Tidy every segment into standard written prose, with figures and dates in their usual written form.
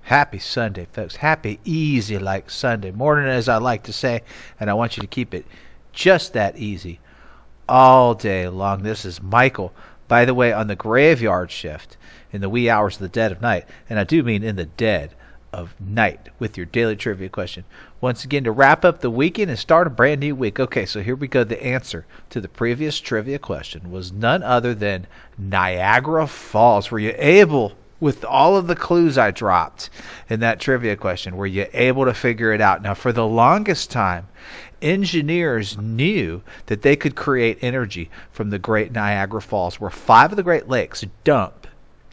Happy Sunday, folks. Happy easy like Sunday morning, as I like to say, and I want you to keep it just that easy all day long. This is Michael, by the way, on the graveyard shift in the wee hours of the dead of night, and I do mean in the dead of night, with your daily trivia question. Once again, to wrap up the weekend and start a brand new week. Okay, so here we go. The answer to the previous trivia question was none other than Niagara Falls. Were you able, with all of the clues I dropped in that trivia question, were you able to figure it out? Now, for the longest time, engineers knew that they could create energy from the Great Niagara Falls, where 5 of the Great Lakes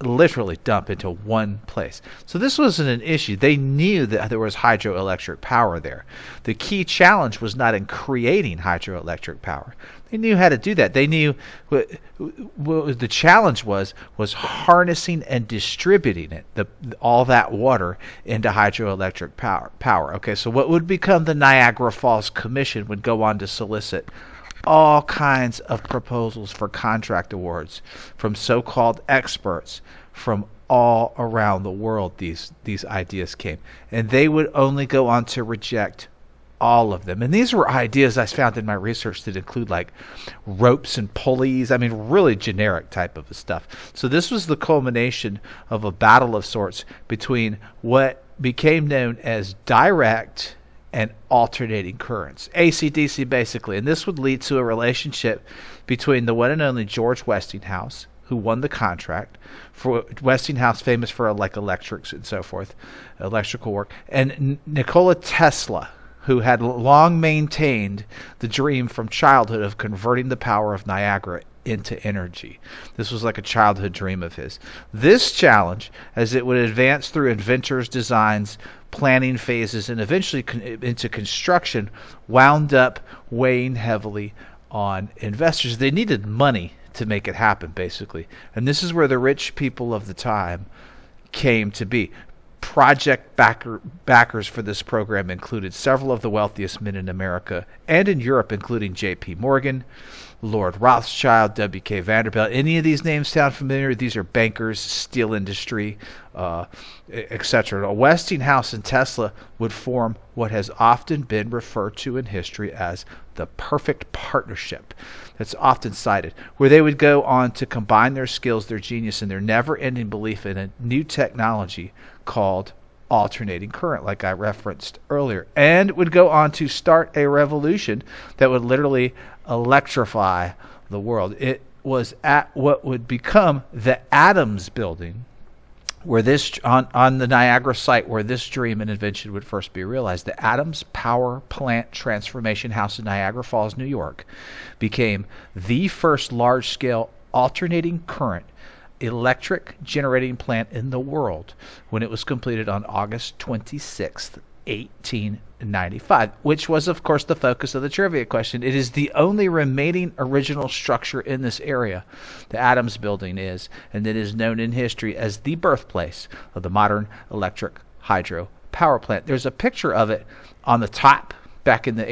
literally dump into one place. So this wasn't an issue. They knew that there was hydroelectric power there. The key challenge was not in creating hydroelectric power. They knew how to do that. They knew what the challenge was harnessing and distributing it, all that water into hydroelectric power. Okay, so what would become the Niagara Falls Commission would go on to solicit all kinds of proposals for contract awards from so-called experts from all around the world. These ideas came, and they would only go on to reject all of them. And these were ideas I found in my research that include like ropes and pulleys. I mean, really generic type of stuff. So this was the culmination of a battle of sorts between what became known as direct and alternating currents, AC/DC basically. And this would lead to a relationship between the one and only George Westinghouse, who won the contract for Westinghouse, famous for like electrics and so forth, electrical work, and Nikola Tesla, who had long maintained the dream from childhood of converting the power of Niagara into energy. This was like a childhood dream of his. This challenge, as it would advance through inventors' designs, planning phases, and eventually into construction, wound up weighing heavily on investors. They needed money to make it happen, basically. And this is where the rich people of the time came to be. Project backers for this program included several of the wealthiest men in America and in Europe, including J.P. Morgan, Lord Rothschild, W.K. Vanderbilt. Any of these names sound familiar? These are bankers, steel industry, etc. Westinghouse and Tesla would form what has often been referred to in history as the perfect partnership. That's often cited, where they would go on to combine their skills, their genius, and their never-ending belief in a new technology called alternating current, like I referenced earlier, and would go on to start a revolution that would literally electrify the world. It was at what would become the Adams Building, where this on the Niagara site, where this dream and invention would first be realized. The Adams Power Plant Transformation House in Niagara Falls, New York, became the first large-scale alternating current electric generating plant in the world when it was completed on August 26th, 1895, which was, of course, the focus of the trivia question. It is the only remaining original structure in this area, the Adams Building is, and it is known in history as the birthplace of the modern electric hydro power plant. There's a picture of it on the top back in the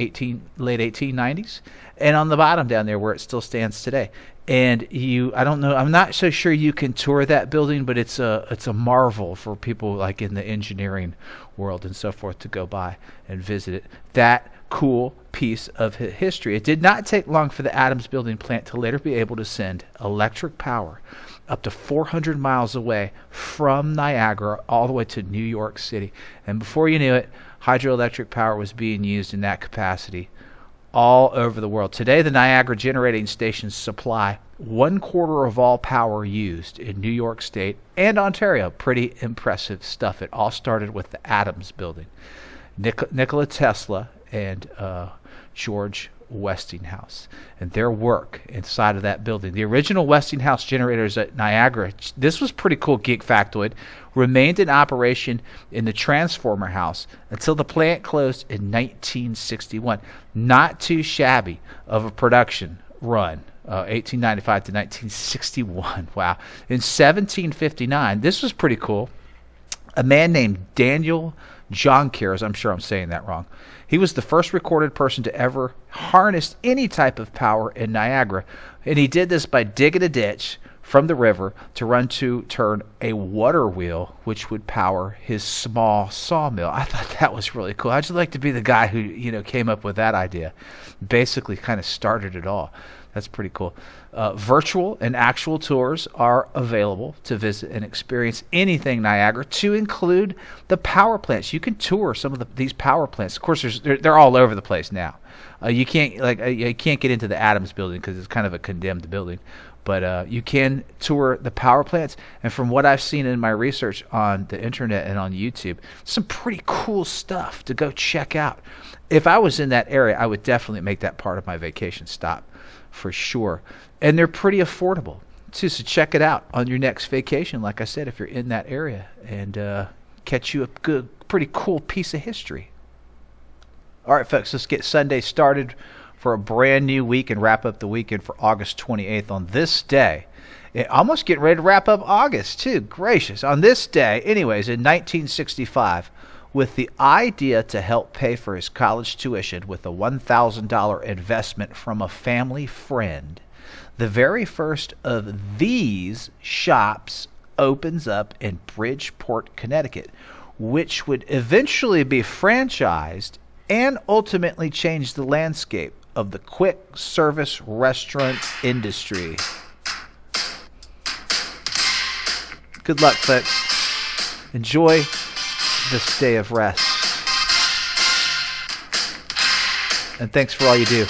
late 1890s, and on the bottom down there where it still stands today. And I don't know, I'm not so sure you can tour that building, but it's a marvel for people like in the engineering world and so forth to go by and visit it. That cool piece of history. It did not take long for the Adams Building plant to later be able to send electric power up to 400 miles away from Niagara all the way to New York City. And before you knew it, hydroelectric power was being used in that capacity all over the world. Today, the Niagara generating stations supply 1/4 of all power used in New York State and Ontario. Pretty impressive stuff. It all started with the Adams Building. Nikola Tesla and George Westinghouse and their work inside of that building. The original Westinghouse generators at Niagara, this was pretty cool geek factoid, remained in operation in the transformer house until the plant closed in 1961. Not too shabby of a production run, 1895 to 1961. Wow. In 1759, this was pretty cool. A man named Daniel Jonkers, I'm sure I'm saying that wrong. He was the first recorded person to ever harness any type of power in Niagara, and he did this by digging a ditch from the river to run to turn a water wheel, which would power his small sawmill. I thought that was really cool. I'd just like to be the guy who, came up with that idea. Basically kind of started it all. That's pretty cool. Virtual and actual tours are available to visit and experience anything Niagara, to include the power plants. You can tour some of these power plants. Of course, they're all over the place now. You can't get into the Adams building because it's kind of a condemned building, but you can tour the power plants. And from what I've seen in my research on the internet and on YouTube, some pretty cool stuff to go check out. If I was in that area, I would definitely make that part of my vacation stop for sure. And they're pretty affordable too, so check it out on your next vacation, like I said, if you're in that area, and catch you a pretty cool piece of history. All right, folks, let's get Sunday started for a brand new week and wrap up the weekend for August 28th on this day. Almost getting ready to wrap up August, too. Gracious. On this day, anyways, in 1965, with the idea to help pay for his college tuition with a $1,000 investment from a family friend, the very first of these shops opens up in Bridgeport, Connecticut, which would eventually be franchised and ultimately change the landscape of the quick service restaurant industry. Good luck, folks. Enjoy this day of rest. And thanks for all you do.